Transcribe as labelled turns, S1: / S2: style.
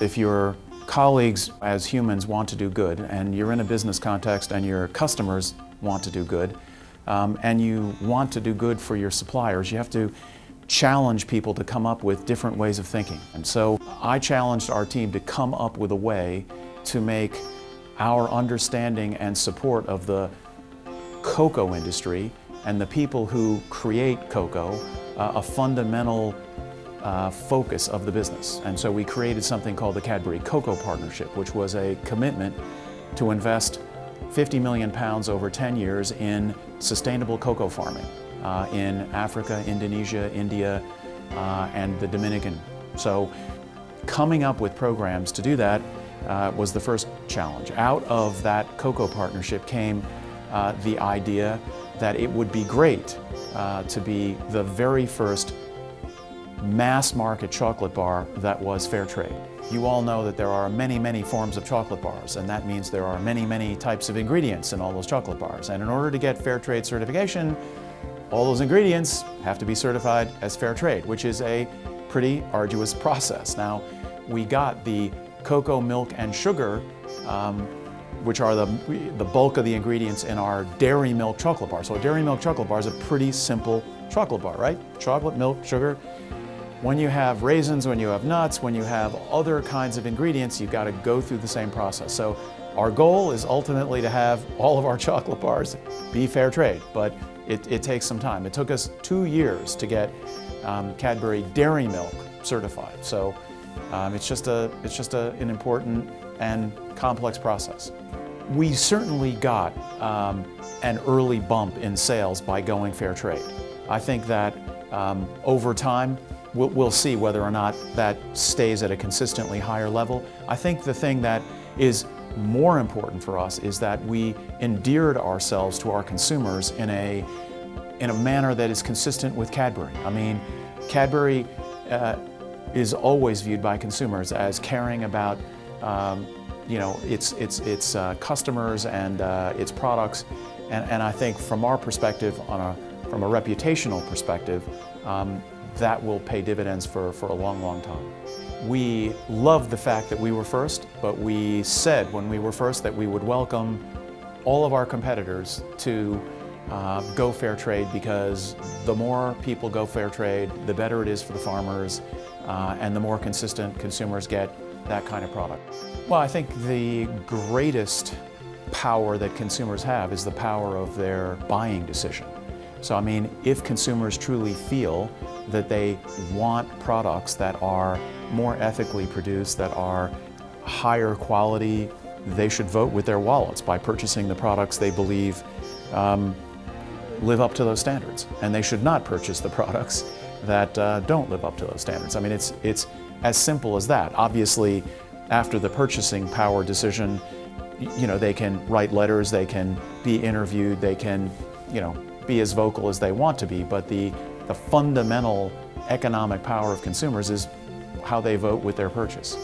S1: If your colleagues as humans want to do good, and you're in a business context and your customers want to do good, and you want to do good for your suppliers, you have to challenge people to come up with different ways of thinking. And so I challenged our team to come up with a way to make our understanding and support of the cocoa industry and the people who create cocoa a fundamental focus of the business. And so we created something called the Cadbury Cocoa Partnership, which was a commitment to invest £50 million over 10 years in sustainable cocoa farming in Africa, Indonesia, India, and the Dominican. So coming up with programs to do that was the first challenge. Out of that cocoa partnership came the idea that it would be great to be the very first mass market chocolate bar that was fair trade. You all know that there are many, many forms of chocolate bars, and that means there are many, many types of ingredients in all those chocolate bars. And in order to get fair trade certification, all those ingredients have to be certified as fair trade, which is a pretty arduous process. Now, we got the cocoa, milk, and sugar, which are the bulk of the ingredients in our dairy milk chocolate bar. So a dairy milk chocolate bar is a pretty simple chocolate bar, right? Chocolate, milk, sugar. When you have raisins, when you have nuts, when you have other kinds of ingredients, you've got to go through the same process. So our goal is ultimately to have all of our chocolate bars be fair trade, but it takes some time. It took us 2 years to get Cadbury Dairy Milk certified. So it's just an important and complex process. We certainly got an early bump in sales by going fair trade. I think that over time, we'll see whether or not that stays at a consistently higher level. I think the thing that is more important for us is that we endeared ourselves to our consumers in a manner that is consistent with Cadbury. I mean, Cadbury is always viewed by consumers as caring about its customers and its products, and I think from our perspective, from a reputational perspective, that will pay dividends for a long, long time. We love the fact that we were first, but we said when we were first that we would welcome all of our competitors to go fair trade, because the more people go fair trade, the better it is for the farmers, and the more consistent consumers get that kind of product. Well, I think the greatest power that consumers have is the power of their buying decision. So I mean, if consumers truly feel that they want products that are more ethically produced, that are higher quality, they should vote with their wallets by purchasing the products they believe live up to those standards. And they should not purchase the products that don't live up to those standards. I mean, it's as simple as that. Obviously, after the purchasing power decision, they can write letters, they can be interviewed, they can, be as vocal as they want to be, but the fundamental economic power of consumers is how they vote with their purchase.